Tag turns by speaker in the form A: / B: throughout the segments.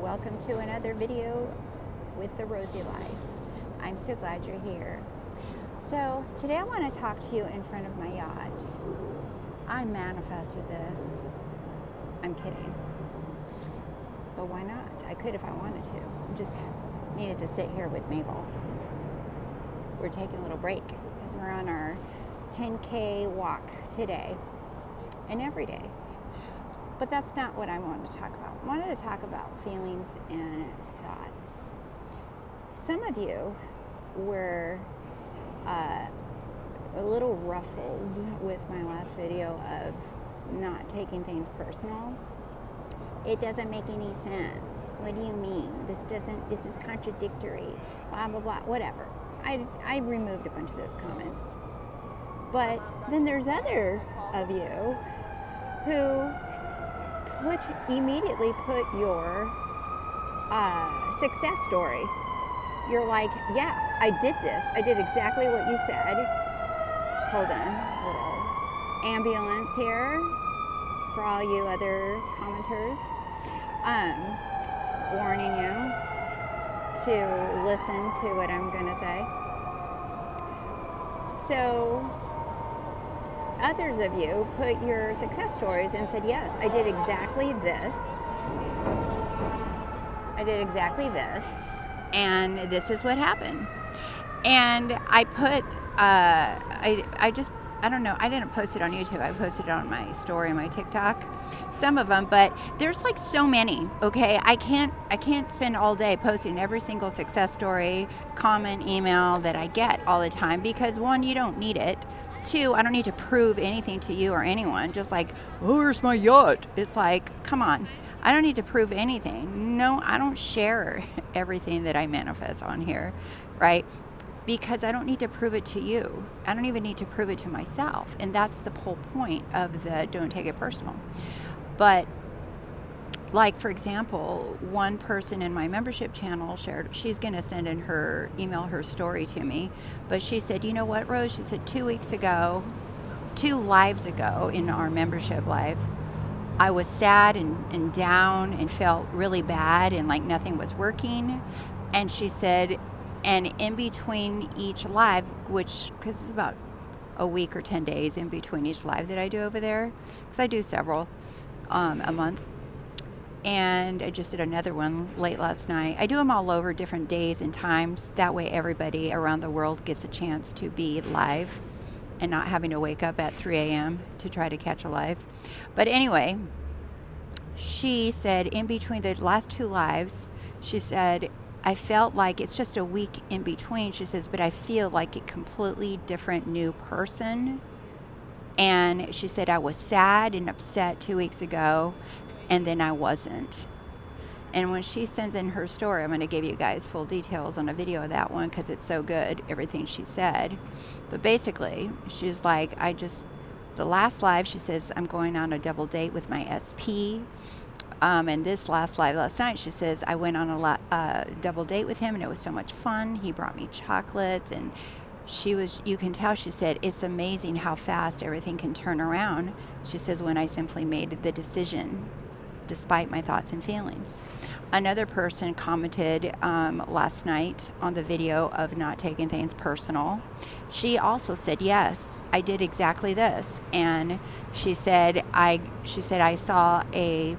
A: welcome to another video with the Rosy Life. I'm so glad you're here. So today I want to talk to you in front of my yacht. I manifested this. I'm kidding. But why not? I could if I wanted to. I just needed to sit here with Mabel. We're taking a little break because we're on our 10K walk today and every day. But that's not what I wanted to talk about. I wanted to talk about feelings and thoughts. Some of you were a little ruffled with my last video of not taking things personal. It doesn't make any sense. What do you mean? This is contradictory, blah, blah, blah, whatever. I removed a bunch of those comments. But then there's other of you who immediately put your success story. You're like, yeah, I did this. I did exactly what you said. Hold on, a little ambulance here for all you other commenters. Warning you to listen to what I'm going to say. So others of you put your success stories and said, yes, I did exactly this. And this is what happened. And I put, I don't know, I didn't post it on YouTube. I posted it on my story on my TikTok, some of them, but there's like so many, okay? I can't spend all day posting every single success story, comment, email that I get all the time because one, you don't need it. Two, I don't need to prove anything to you or anyone. Just like, oh, where's my yacht? It's like, come on. I don't need to prove anything. No, I don't share everything that I manifest on here, right? Because I don't need to prove it to you. I don't even need to prove it to myself. And that's the whole point of the don't take it personal. But like, for example, one person in my membership channel shared, she's going to email her story to me. But she said, you know what, Rose? She said 2 lives ago in our membership live, I was sad and down and felt really bad and like nothing was working. And she said, and in between each live, which, because it's about a week or 10 days in between each live that I do over there, because I do several a month. And I just did another one late last night. I do them all over different days and times. That way everybody around the world gets a chance to be live and not having to wake up at 3 a.m. to try to catch a live. But anyway, she said in between the last two lives, she said, I felt like it's just a week in between. She says, but I feel like a completely different new person. And she said, I was sad and upset 2 weeks ago. And then I wasn't. And when she sends in her story, I'm going to give you guys full details on a video of that one because it's so good, everything she said. But basically, she's like, the last live, she says, I'm going on a double date with my SP. And this last live last night, she says, I went on a double date with him and it was so much fun. He brought me chocolates and you can tell, she said, it's amazing how fast everything can turn around. She says, when I simply made the decision despite my thoughts and feelings. Another person commented last night on the video of not taking things personal. She also said, yes, I did exactly this. And she said, I saw a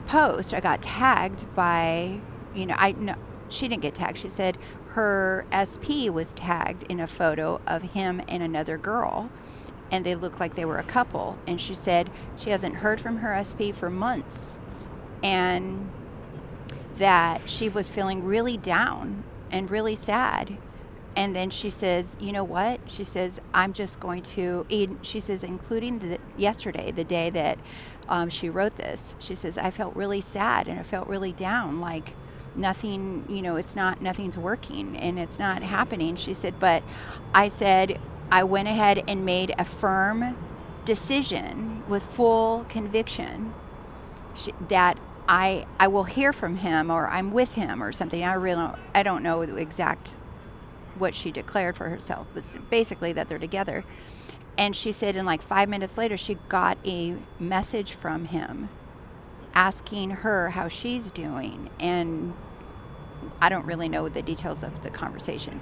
A: post. I got tagged by, she didn't get tagged. She said her SP was tagged in a photo of him and another girl. And they looked like they were a couple. And she said she hasn't heard from her SP for months. And that she was feeling really down and really sad. And then she says, you know what? She says, I'm just going to, she says, including yesterday, the day that she wrote this, she says, I felt really sad and I felt really down. Like nothing, nothing's working and it's not happening. She said, but I went ahead and made a firm decision with full conviction that I will hear from him or I'm with him or something. I don't know the exact what she declared for herself, but basically that they're together. And she said in like 5 minutes later, she got a message from him asking her how she's doing. And I don't really know the details of the conversation.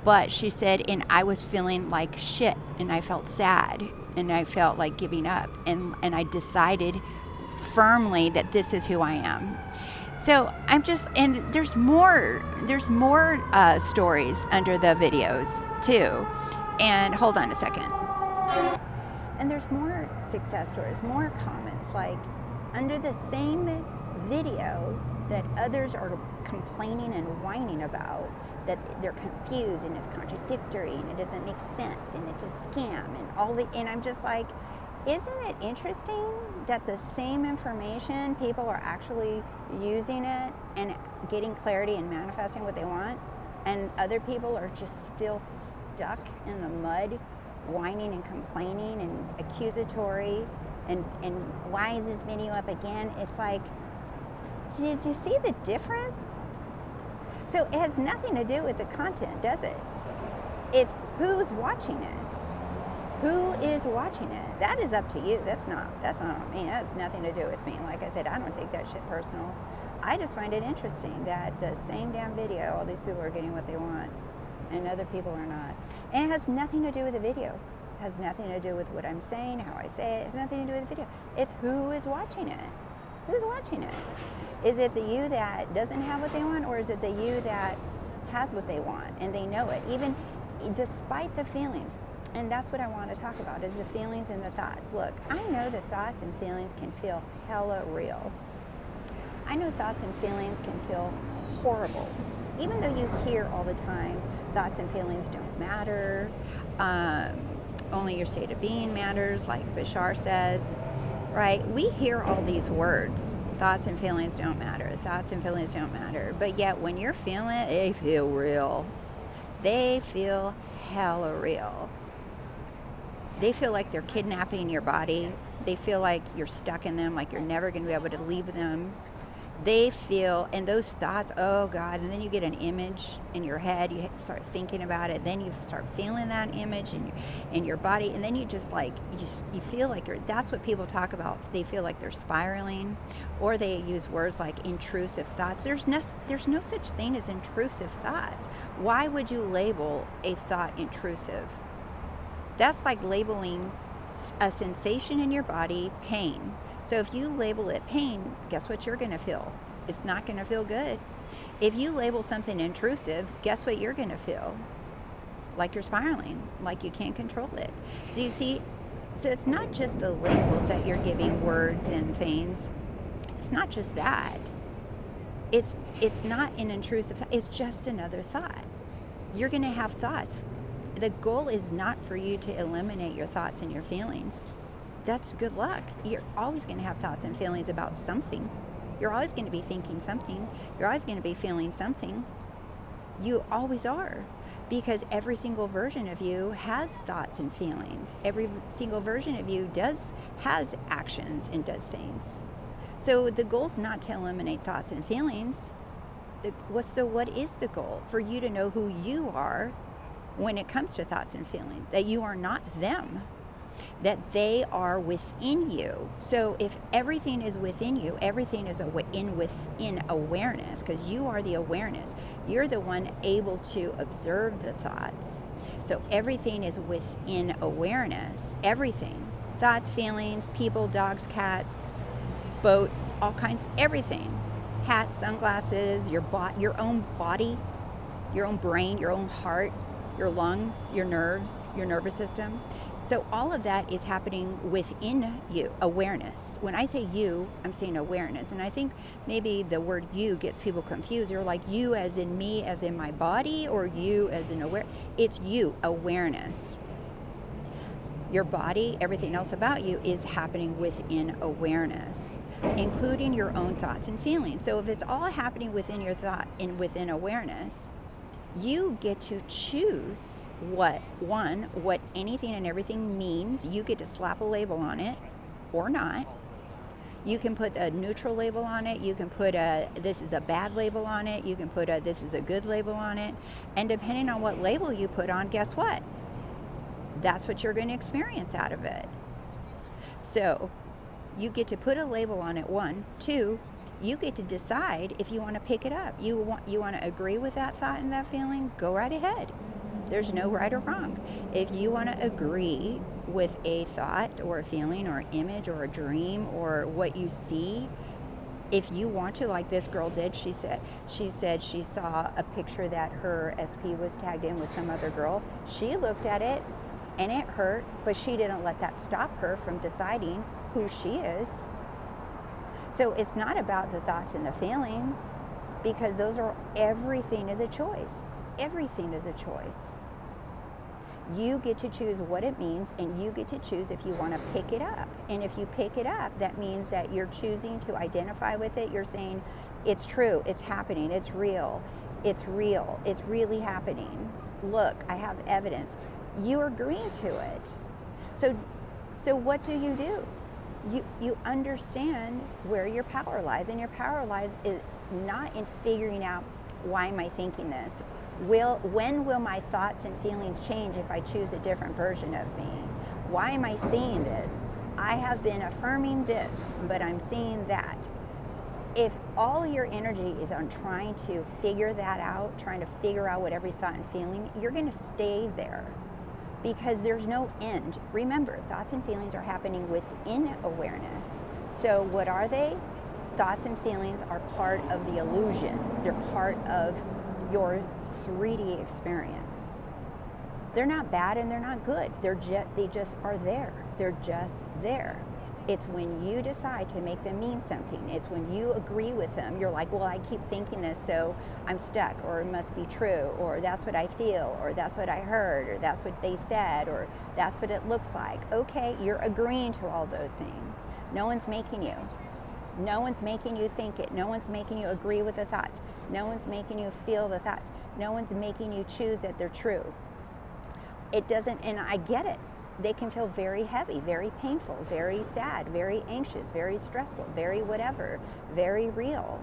A: But she said, and I was feeling like shit, and I felt sad, and I felt like giving up. And I decided firmly that this is who I am. So I'm just, and there's more stories under the videos too. And hold on a second. And there's more success stories, more comments, like under the same video that others are complaining and whining about, that they're confused and it's contradictory and it doesn't make sense and it's a scam and I'm just like, isn't it interesting that the same information, people are actually using it and getting clarity and manifesting what they want, and other people are just still stuck in the mud, whining and complaining and accusatory, and why is this video up again? It's like, did you see the difference? So it has nothing to do with the content, does it? It's who's watching it. Who is watching it? That is up to you. That's not on me. That has nothing to do with me. Like I said, I don't take that shit personal. I just find it interesting that the same damn video, all these people are getting what they want and other people are not. And it has nothing to do with the video. It has nothing to do with what I'm saying, how I say it. It has nothing to do with the video. It's who is watching it. Who's watching it? Is it the you that doesn't have what they want, or is it the you that has what they want and they know it, even despite the feelings? And that's what I want to talk about, is the feelings and the thoughts. Look, I know that thoughts and feelings can feel hella real. I know thoughts and feelings can feel horrible. Even though you hear all the time, thoughts and feelings don't matter, only your state of being matters, like Bashar says, right? We hear all these words, thoughts and feelings don't matter, thoughts and feelings don't matter. But yet when you're feeling it, they feel real. They feel hella real. They feel like they're kidnapping your body. They feel like you're stuck in them, like you're never going to be able to leave them. They feel, and those thoughts, oh God, and then you get an image in your head, you start thinking about it, then you start feeling that image in your body, and then you feel like that's what people talk about. They feel like they're spiraling, or they use words like intrusive thoughts. There's no such thing as intrusive thoughts. Why would you label a thought intrusive? That's like labeling a sensation in your body pain. So if you label it pain, guess what you're going to feel? It's not going to feel good. If you label something intrusive, guess what you're going to feel? Like you're spiraling, like you can't control it. Do you see? So it's not just the labels that you're giving words and things. It's not just that. It's not an intrusive thought. It's just another thought. You're going to have thoughts. The goal is not for you to eliminate your thoughts and your feelings. That's good luck. You're always going to have thoughts and feelings about something. You're always going to be thinking something. You're always going to be feeling something. You always are. Because every single version of you has thoughts and feelings. Every single version of you has actions and does things. So the goal is not to eliminate thoughts and feelings. So what is the goal? For you to know who you are when it comes to thoughts and feelings. That you are not them. That they are within you. So if everything is within you, everything is within awareness, because you are the awareness. You're the one able to observe the thoughts. So everything is within awareness. Everything. Thoughts, feelings, people, dogs, cats, boats, all kinds, everything. Hats, sunglasses, your own body, your own brain, your own heart, your lungs, your nerves, your nervous system. So all of that is happening within you, awareness. When I say you, I'm saying awareness. And I think maybe the word you gets people confused. They're like, you as in me, as in my body, or you as in aware. It's you, awareness. Your body, everything else about you is happening within awareness, including your own thoughts and feelings. So if it's all happening within your thought and within awareness, you get to choose what anything and everything means. You get to slap a label on it or not. You can put a neutral label on it. You can put this is a bad label on it. You can put this is a good label on it. And depending on what label you put on, guess what? That's what you're going to experience out of it. So You get to put a label on it, one. Two, you get to decide if you want to pick it up. You want to agree with that thought and that feeling, go right ahead. There's no right or wrong. If you want to agree with a thought or a feeling or an image or a dream or what you see, if you want to, like this girl did, she said she saw a picture that her SP was tagged in with some other girl. She looked at it and it hurt, but she didn't let that stop her from deciding who she is. So it's not about the thoughts and the feelings, because everything is a choice. Everything is a choice. You get to choose what it means, and you get to choose if you want to pick it up. And if you pick it up, that means that you're choosing to identify with it. You're saying, it's true, it's happening, it's real, it's really happening. Look, I have evidence. You're agreeing to it. So what do? You understand where your power lies, and your power lies is not in figuring out, why am I thinking this? When will my thoughts and feelings change if I choose a different version of me? Why am I seeing this? I have been affirming this, but I'm seeing that. If all your energy is on trying to figure that out, trying to figure out what every thought and feeling, you're going to stay there, because there's no end. Remember, thoughts and feelings are happening within awareness. So what are they? Thoughts and feelings are part of the illusion. They're part of your 3D experience. They're not bad and they're not good. They just are there. They're just there. It's when you decide to make them mean something. It's when you agree with them. You're like, well, I keep thinking this, so I'm stuck, or it must be true, or that's what I feel, or that's what I heard, or that's what they said, or that's what it looks like. Okay, you're agreeing to all those things. No one's making you. No one's making you think it. No one's making you agree with the thoughts. No one's making you feel the thoughts. No one's making you choose that they're true. It doesn't, and I get it. They can feel very heavy, very painful, very sad, very anxious, very stressful, very whatever, very real.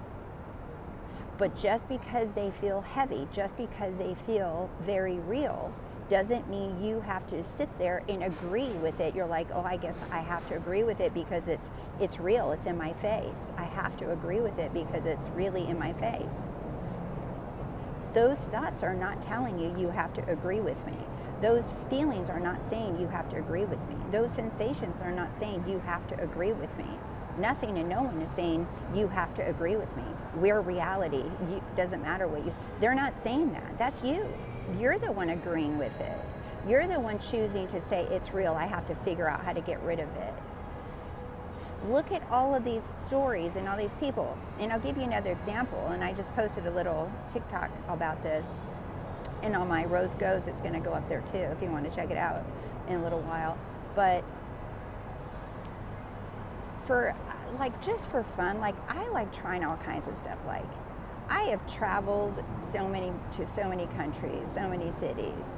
A: But just because they feel heavy, just because they feel very real, doesn't mean you have to sit there and agree with it. You're like, oh, I guess I have to agree with it because it's real, it's in my face. I have to agree with it because it's really in my face. Those thoughts are not telling you you have to agree with me. Those feelings are not saying you have to agree with me. Those sensations are not saying you have to agree with me. Nothing and no one is saying you have to agree with me. We're reality. Doesn't matter what you. They're not saying that. That's you. You're the one agreeing with it. You're the one choosing to say it's real. I have to figure out how to get rid of it. Look at all of these stories and all these people. And I'll give you another example. And I just posted a little TikTok about this. And on my Rose Goes, it's going to go up there too if you want to check it out in a little while. But just for fun, I like trying all kinds of stuff. Like, I have traveled to so many countries, so many cities,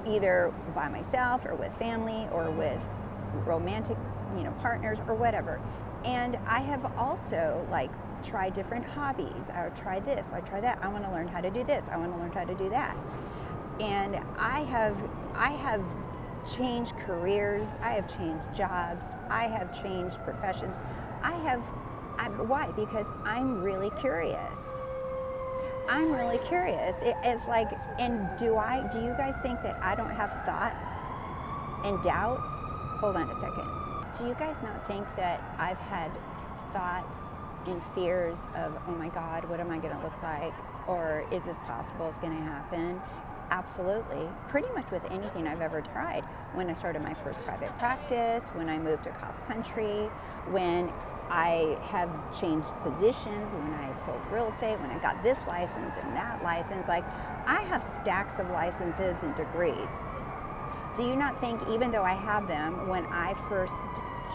A: either by myself or with family or with romantic, partners or whatever. And I have also try different hobbies. I would try this, I try that. I want to learn how to do this. I want to learn how to do that. And I have changed careers. I have changed jobs. I have changed professions. Why? Because I'm really curious. I'm really curious. It's like, and do you guys think that I don't have thoughts and doubts? Hold on a second. Do you guys not think that I've had thoughts and fears of, oh my God, what am I going to look like? Or is this possible? It's going to happen? Absolutely. Pretty much with anything I've ever tried. When I started my first private practice, when I moved across country, when I have changed positions, when I have sold real estate, when I got this license and that license, I have stacks of licenses and degrees. Do you not think, even though I have them, when I first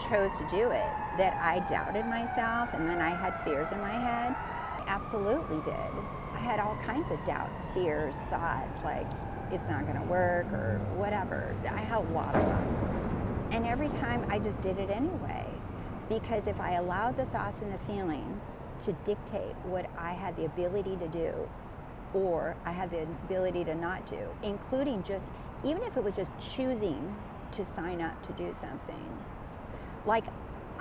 A: chose to do it, that I doubted myself and then I had fears in my head? I absolutely did. I had all kinds of doubts, fears, thoughts, like it's not going to work or whatever. I had a lot of them. And every time I just did it anyway. Because if I allowed the thoughts and the feelings to dictate what I had the ability to do, or I had the ability to not do, including even if it was just choosing to sign up to do something.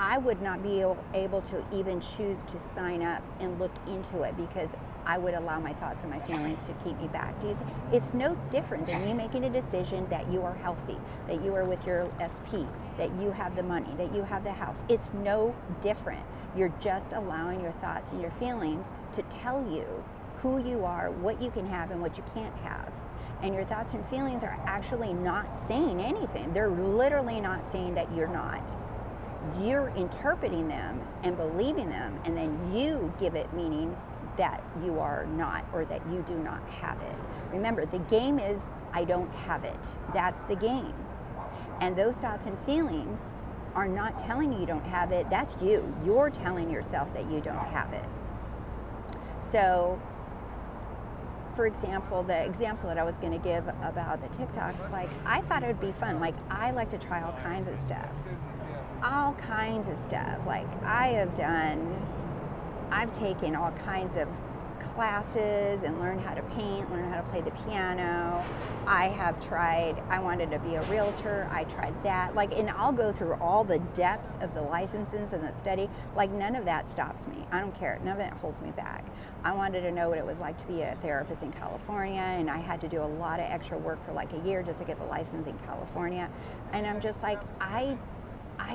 A: I would not be able to even choose to sign up and look into it because I would allow my thoughts and my feelings to keep me back. Do you see? It's no different than you making a decision that you are healthy, that you are with your SP, that you have the money, that you have the house. It's no different. You're just allowing your thoughts and your feelings to tell you who you are, what you can have, and what you can't have. And your thoughts and feelings are actually not saying anything. They're literally not saying that you're not. You're interpreting them and believing them, and then you give it meaning that you are not, or that you do not have it. Remember, the game is I don't have it. That's the game. And those thoughts and feelings are not telling you don't have it. That's you. You're telling yourself that you don't have it. So, for example, the example that I was going to give about the TikToks, like, I thought it would be fun. Like, I like to try all kinds of stuff. All kinds of stuff. Like, I've taken all kinds of classes and learned how to paint, learned how to play the piano. I wanted to be a realtor. I tried that. Like, and I'll go through all the depths of the licenses and the study. Like, none of that stops me. I don't care. None of it holds me back. I wanted to know what it was like to be a therapist in California, and I had to do a lot of extra work for like a year just to get the license in California. And I'm just like, I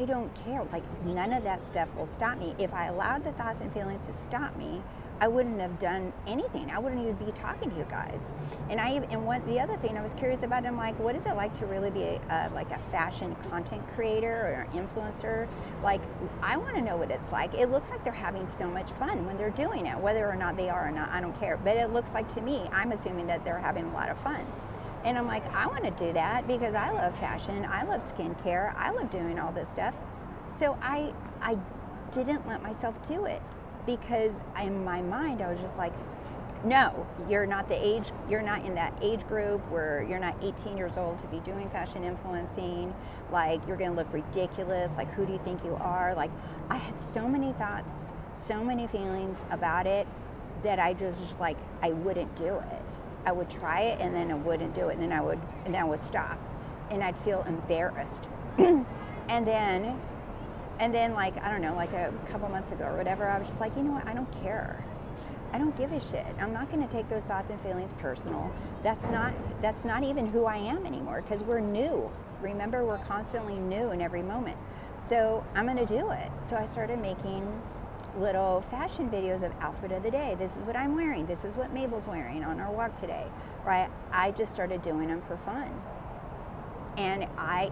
A: don't care. Like, none of that stuff will stop me. If I allowed the thoughts and feelings to stop me, I wouldn't have done anything. I wouldn't even be talking to you guys. The other thing I was curious about, I'm like, what is it like to really be like a fashion content creator or an influencer? Like, I want to know what it's like. It looks like they're having so much fun when they're doing it, whether or not they are or not, I don't care. But it looks like, to me, I'm assuming that they're having a lot of fun. And I'm like, I want to do that because I love fashion, I love skincare, I love doing all this stuff. So I didn't let myself do it because in my mind I was just like, no, you're not in that age group where you're not 18 years old to be doing fashion influencing. Like, you're going to look ridiculous. Like, who do you think you are? Like, I had so many thoughts, so many feelings about it that I just like, I wouldn't do it. I would try it and then I wouldn't do it, and then I would stop, and I'd feel embarrassed. and then like, I don't know, like a couple months ago or whatever, I was just like, you know what, I don't care. I don't give a shit. I'm not going to take those thoughts and feelings personal. That's not even who I am anymore, because we're new. Remember, we're constantly new in every moment. So I'm going to do it. So I started making little fashion videos of outfit of the day. This is what I'm wearing. This is what Mabel's wearing on our walk today, right? I just started doing them for fun. And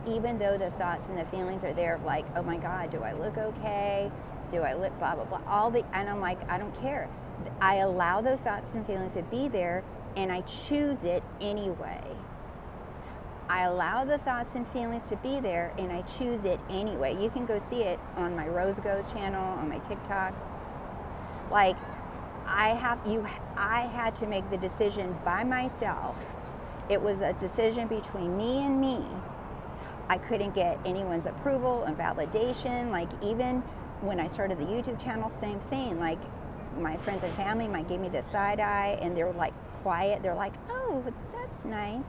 A: even though the thoughts and the feelings are there, like, oh my God, do I look okay? Do I look blah, blah, blah, and I'm like, I don't care. I allow those thoughts and feelings to be there, and I choose it anyway. I allow the thoughts and feelings to be there, and I choose it anyway. You can go see it on my Rose Goes channel, on my TikTok. Like, I had to make the decision by myself. It was a decision between me and me. I couldn't get anyone's approval and validation. Like, even when I started the YouTube channel, same thing. Like, my friends and family might give me the side eye, and they're like quiet. They're like, oh, that's nice.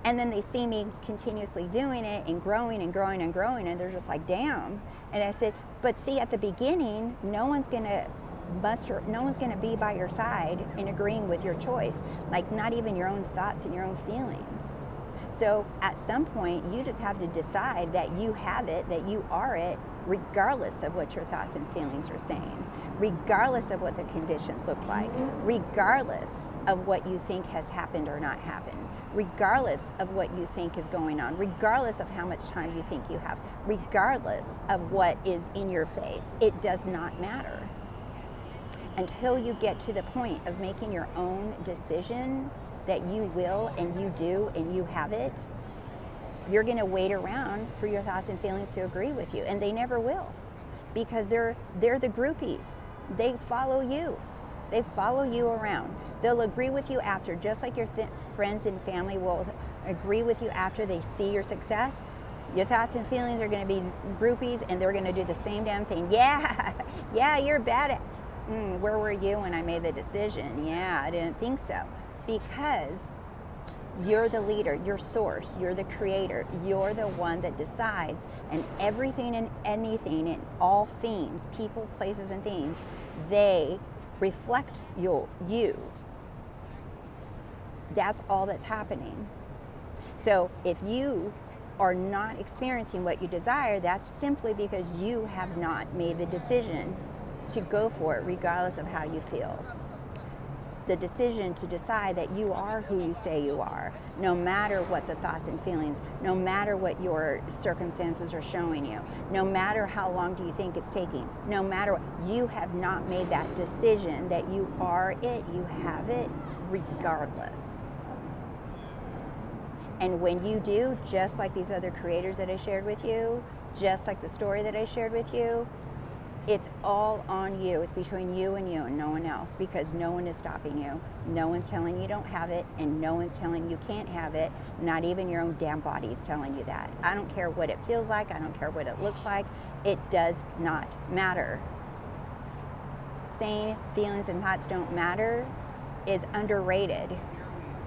A: And then they see me continuously doing it and growing and growing and growing, and they're just like, damn. And I said, but see, at the beginning, no one's going to be by your side and agreeing with your choice. Like, not even your own thoughts and your own feelings. So at some point, you just have to decide that you have it, that you are it, regardless of what your thoughts and feelings are saying, regardless of what the conditions look like, regardless of what you think has happened or not happened, regardless of what you think is going on, regardless of how much time you think you have, regardless of what is in your face. It does not matter. Until you get to the point of making your own decision that you will and you do and you have it, you're going to wait around for your thoughts and feelings to agree with you, and they never will, because they're the groupies. They follow you. They follow you around. They'll agree with you after, just like your friends and family will agree with you after they see your success. Your thoughts and feelings are going to be groupies, and they're going to do the same damn thing. Yeah, you're badass. Where were you when I made the decision? Yeah, I didn't think so. Because You're the leader, you're source, you're the creator, you're the one that decides, and everything and anything and all things, people, places, and things, they reflect you. That's all that's happening. So if you are not experiencing what you desire, that's simply because you have not made the decision to go for it, regardless of how you feel. The decision to decide that you are who you say you are, no matter what the thoughts and feelings, no matter what your circumstances are showing you, no matter how long do you think it's taking, no matter what, you have not made that decision that you are it, you have it, regardless. And when you do, just like these other creators that I shared with you, just like the story that I shared with you, it's all on you. It's between you and no one else, because no one is stopping you. No one's telling you don't have it, and no one's telling you can't have it. Not even your own damn body is telling you that. I don't care what it feels like. I don't care what it looks like. It does not matter. Saying feelings and thoughts don't matter is underrated.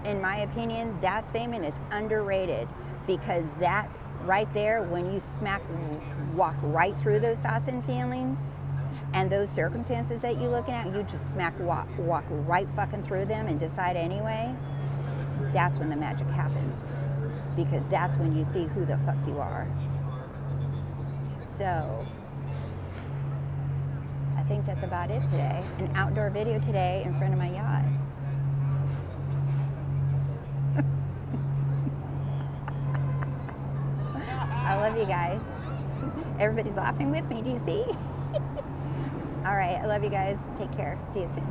A: In my opinion, that statement is underrated, because that right there, when you walk right through those thoughts and feelings and those circumstances that you're looking at, you just walk right fucking through them and decide anyway, that's when the magic happens, because that's when you see who the fuck you are. So I think that's about it today. An outdoor video today in front of my yacht. I love you guys. Everybody's laughing with me, do you see? All right, I love you guys. Take care. See you soon.